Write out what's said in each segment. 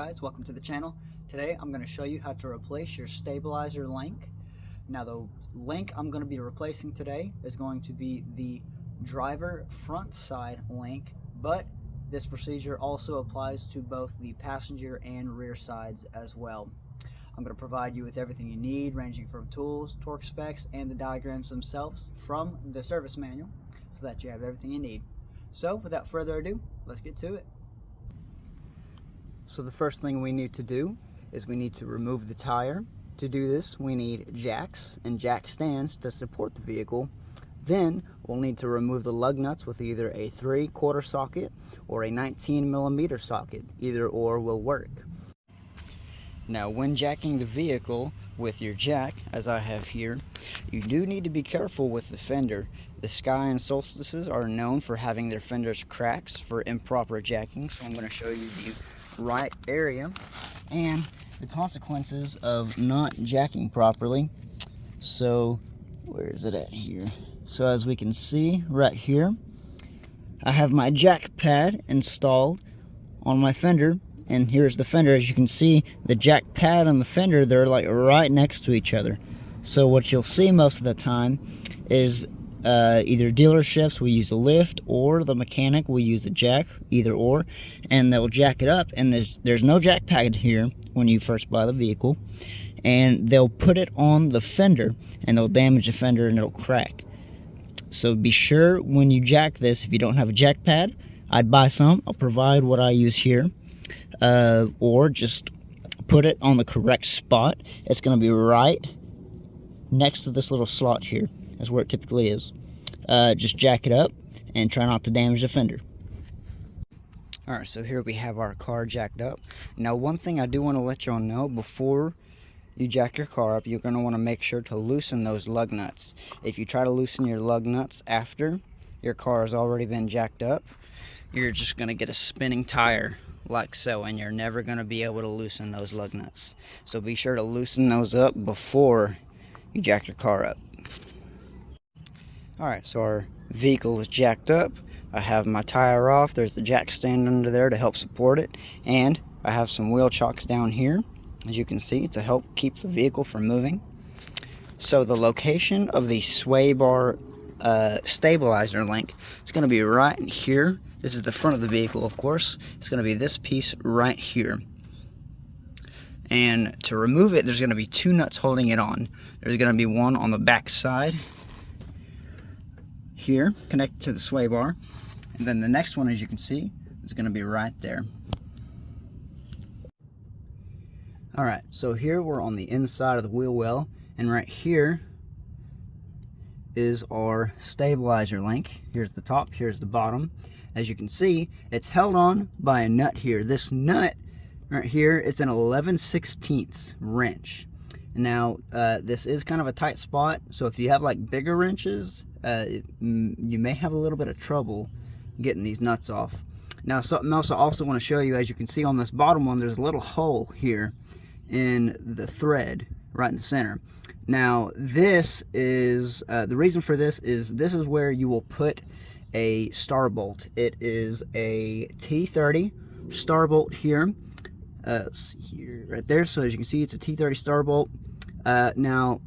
guys, welcome to the channel. Today I'm going to show you how to replace your stabilizer link. Now the link I'm going to be replacing today is going to be the driver front side link, but this procedure also applies to both the passenger and rear sides as well. I'm going to provide you with everything you need, ranging from tools, torque specs, and the diagrams themselves from the service manual, so that you have everything you need. So without further ado, let's get to it. So the first thing we need to do is we need to remove the tire. To do this, we need jacks and jack stands to support the vehicle. Then we'll need to remove the lug nuts with either a 3/4 socket or a 19mm socket. Either or will work. Now when jacking the vehicle with your jack, as I have here, you do need to be careful with the fender. The Sky and Solstices are known for having their fenders cracks for improper jacking, so I'm going to show you the right area and the consequences of not jacking properly. So where is it at here? So as we can see right here, I have my jack pad installed on my fender, and here's the fender. As you can see, the jack pad and the fender, they're like right next to each other. So what you'll see most of the time is either dealerships will use a lift or the mechanic will use the jack, either or, and they'll jack it up, and there's no jack pad here when you first buy the vehicle, and they'll put it on the fender and they'll damage the fender and it'll crack. So be sure when you jack this, if you don't have a jack pad, I'd buy some. I'll provide what I use here, or just put it on the correct spot. It's going to be right next to this little slot here. That's where it typically is. Just jack it up and try not to damage the fender. Alright, so here we have our car jacked up. Now one thing I do want to let y'all know, before you jack your car up, you're going to want to make sure to loosen those lug nuts. If you try to loosen your lug nuts after your car has already been jacked up, you're just going to get a spinning tire like so, and you're never going to be able to loosen those lug nuts. So be sure to loosen those up before you jack your car up. Alright, so our vehicle is jacked up. I have my tire off. There's the jack stand under there to help support it. And I have some wheel chocks down here, as you can see, to help keep the vehicle from moving. So the location of the sway bar stabilizer link is going to be right here. This is the front of the vehicle, of course. It's going to be this piece right here. And to remove it, there's going to be two nuts holding it on. There's going to be one on the back side here, connected to the sway bar, and then the next one, as you can see, is going to be right there. Alright, so here we're on the inside of the wheel well, and right here is our stabilizer link. Here's the top, here's the bottom. As you can see, it's held on by a nut here. This nut right here, it's an 11/16 wrench. Now this is kind of a tight spot, so if you have like bigger wrenches, you may have a little bit of trouble getting these nuts off. Now something else I also want to show you, as you can see on this bottom one, there's a little hole here in the thread right in the center. Now this is the reason for this is where you will put a star bolt. It is a T30 star bolt here. Let's see here, right there. So as you can see, it's a T30 star bolt. Now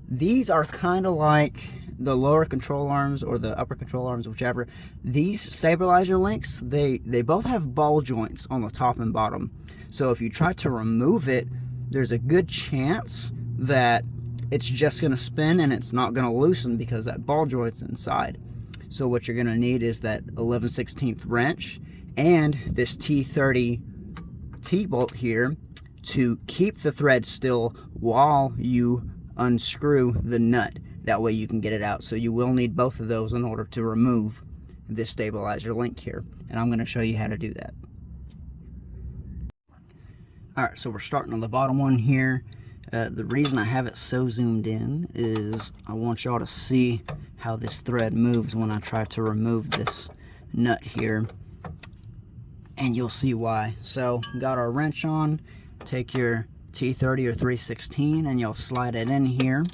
these are kind of like the lower control arms or the upper control arms, whichever. These stabilizer links, they both have ball joints on the top and bottom. So if you try to remove it, there's a good chance that it's just going to spin and it's not going to loosen because that ball joint's inside. So what you're going to need is that 11/16 wrench and this T30 T-bolt here to keep the thread still while you unscrew the nut. That way you can get it out. So you will need both of those in order to remove this stabilizer link here, and I'm going to show you how to do that. Alright, so we're starting on the bottom one here. The reason I have it so zoomed in is I want y'all to see how this thread moves when I try to remove this nut here, and you'll see why. So got our wrench on, take your T30 or 3/16 and you'll slide it in here.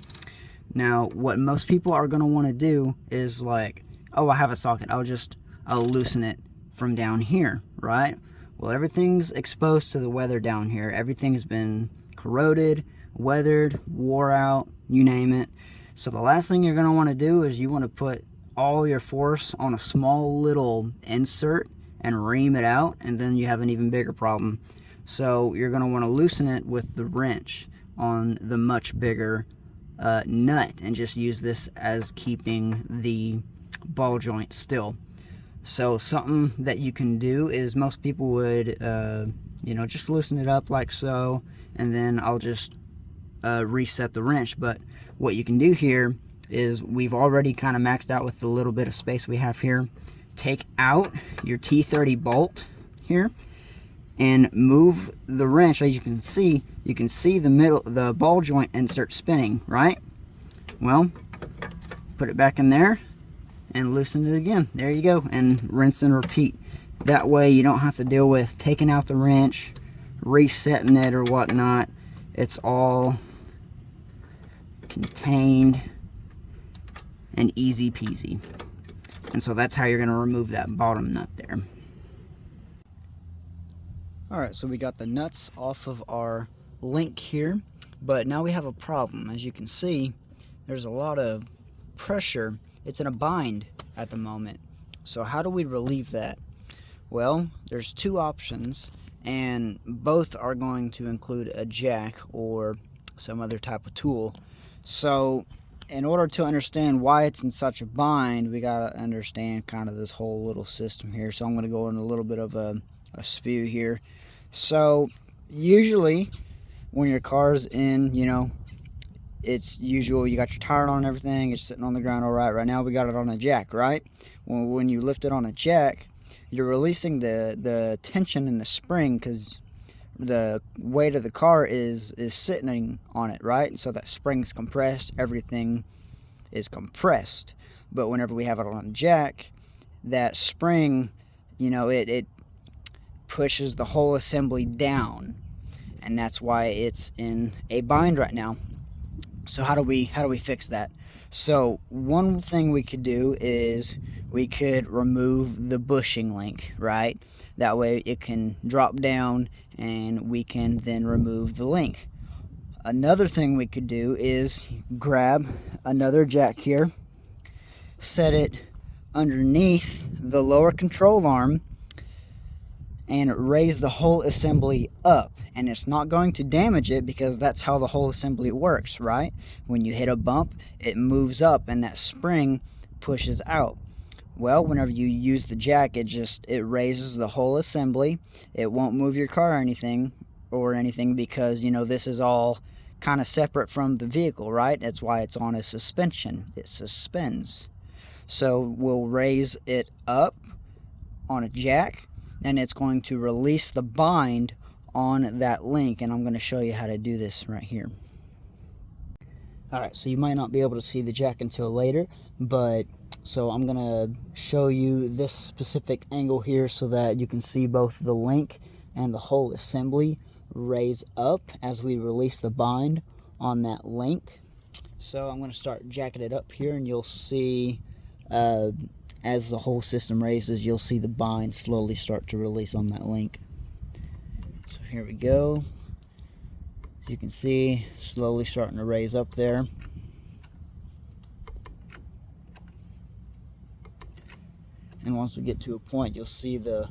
Now what most people are going to want to do is like, oh, I have a socket, I'll loosen it from down here, right? Well, everything's exposed to the weather down here. Everything's been corroded, weathered, wore out, you name it. So the last thing you're going to want to do is you want to put all your force on a small little insert and ream it out, and then you have an even bigger problem. So you're going to want to loosen it with the wrench on the much bigger nut, and just use this as keeping the ball joint still. So something that you can do is most people would just loosen it up like so, and then I'll just reset the wrench. But what you can do here is, we've already kind of maxed out with the little bit of space we have here. Take out your T30 bolt here and move the wrench. As you can see the ball joint insert spinning, right? Well, put it back in there and loosen it again. There you go, and rinse and repeat. That way you don't have to deal with taking out the wrench, resetting it or whatnot. It's all contained and easy peasy. And so that's how you're going to remove that bottom nut there. Alright, so we got the nuts off of our link here, but now we have a problem. As you can see, there's a lot of pressure. It's in a bind at the moment. So how do we relieve that? Well, there's two options, and both are going to include a jack or some other type of tool. So in order to understand why it's in such a bind, we got to understand kind of this whole little system here. So I'm going to go in a little bit of a spew here. So usually when your car's in, it's usual, you got your tire on and everything, it's sitting on the ground all right. Right now we got it on a jack, right? When you lift it on a jack, you're releasing the tension in the spring, because the weight of the car is sitting on it, right? So that spring's compressed, everything is compressed. But whenever we have it on a jack, that spring, it pushes the whole assembly down, and that's why it's in a bind right now. So how do we fix that? So one thing we could do is we could remove the bushing link, right? That way it can drop down and we can then remove the link. Another thing we could do is grab another jack here, set it underneath the lower control arm, and raise the whole assembly up. And it's not going to damage it, because that's how the whole assembly works, right? When you hit a bump, it moves up and that spring pushes out. Well, whenever you use the jack, it raises the whole assembly. It won't move your car or anything, because this is all kind of separate from the vehicle, right? That's why it's on a suspension. It suspends. So we'll raise it up on a jack, and it's going to release the bind on that link, and I'm going to show you how to do this right here. Alright, so you might not be able to see the jack until later, but so I'm going to show you this specific angle here so that you can see both the link and the whole assembly raise up as we release the bind on that link. So I'm going to start jacking it up here, and you'll see as the whole system raises, you'll see the bind slowly start to release on that link. So here we go. You can see slowly starting to raise up there. And once we get to a point, you'll see the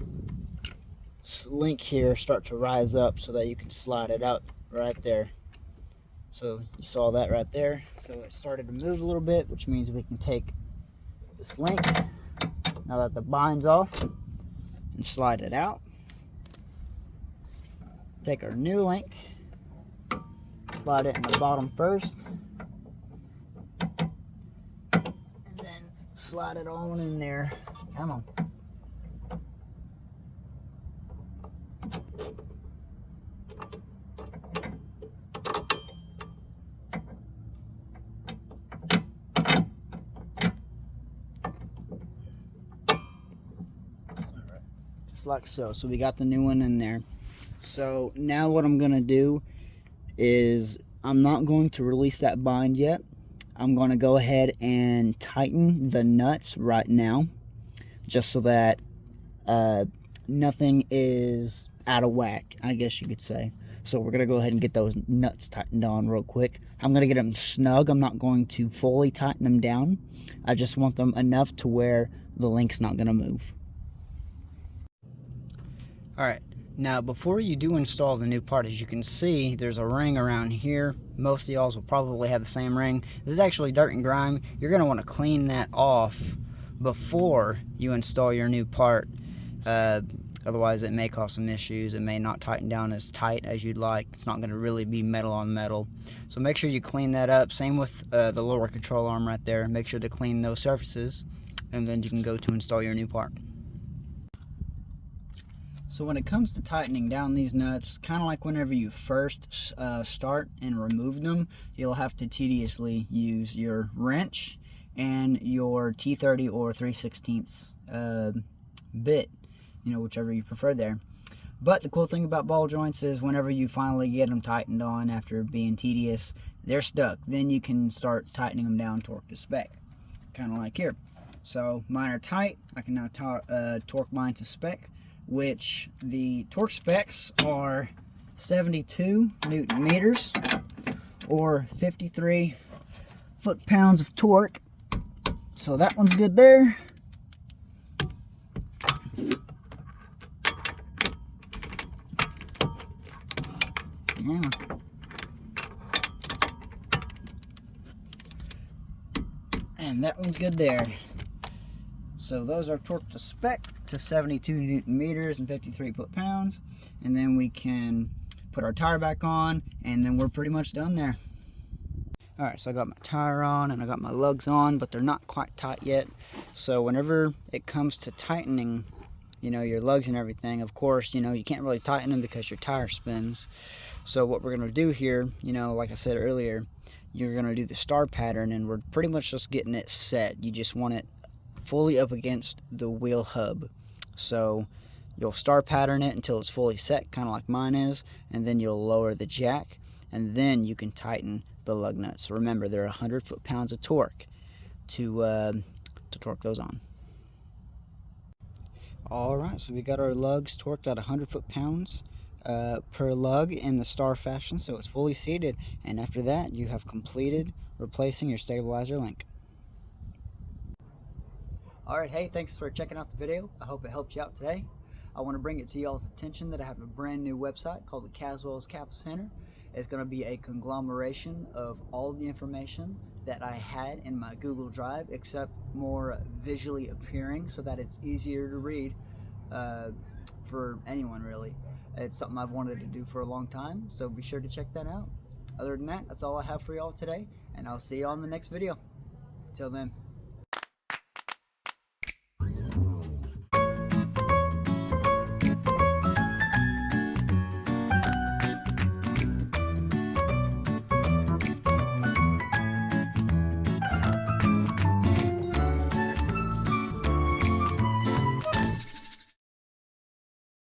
link here start to rise up so that you can slide it out right there. So you saw that right there. So it started to move a little bit, which means we can take this link, now that the bind's off, and slide it out. Take our new link, slide it in the bottom first, and then slide it on in there. Come on. Like so. So we got the new one in there. So now what I'm gonna do is, I'm not going to release that bind yet. I'm gonna go ahead and tighten the nuts right now, just so that nothing is out of whack, I guess you could say. So we're gonna go ahead and get those nuts tightened on real quick. I'm gonna get them snug. I'm not going to fully tighten them down. I just want them enough to where the link's not gonna move. All right, now before you do install the new part, as you can see, there's a ring around here. Most of y'all will probably have the same ring. This is actually dirt and grime. You're gonna wanna clean that off before you install your new part. Otherwise it may cause some issues. It may not tighten down as tight as you'd like. It's not going to really be metal on metal. So make sure you clean that up. Same with the lower control arm right there. Make sure to clean those surfaces, and then you can go to install your new part. So when it comes to tightening down these nuts, kind of like whenever you first start and remove them, you'll have to tediously use your wrench and your T30 or 3/16 bit, you know, whichever you prefer there. But the cool thing about ball joints is whenever you finally get them tightened on after being tedious, they're stuck. Then you can start tightening them down torque to spec, kind of like here. So mine are tight. I can now torque mine to spec, which the torque specs are 72 Newton meters or 53 foot-pounds of torque. So that one's good there. Yeah. And that one's good there. So those are torqued to spec to 72 Newton meters and 53 foot-pounds. And then we can put our tire back on, and then we're pretty much done there. Alright, so I got my tire on and I got my lugs on, but they're not quite tight yet. So whenever it comes to tightening, you know, your lugs and everything, of course, you know, you can't really tighten them because your tire spins. So what we're going to do here, you know, like I said earlier, you're going to do the star pattern, and we're pretty much just getting it set. You just want it fully up against the wheel hub. So you'll star pattern it until it's fully set, kind of like mine is, and then you'll lower the jack, and then you can tighten the lug nuts. So remember, they're 100 foot-pounds of torque to torque those on. Alright, so we got our lugs torqued at 100 foot-pounds per lug in the star fashion, so it's fully seated, and after that you have completed replacing your stabilizer link. Alright, hey, thanks for checking out the video. I hope it helped you out today. I want to bring it to y'all's attention that I have a brand new website called the Kaswell's Kappa Center. It's going to be a conglomeration of all the information that I had in my Google Drive, except more visually appearing so that it's easier to read for anyone really. It's something I've wanted to do for a long time, so be sure to check that out. Other than that, that's all I have for y'all today, and I'll see you on the next video. Till then.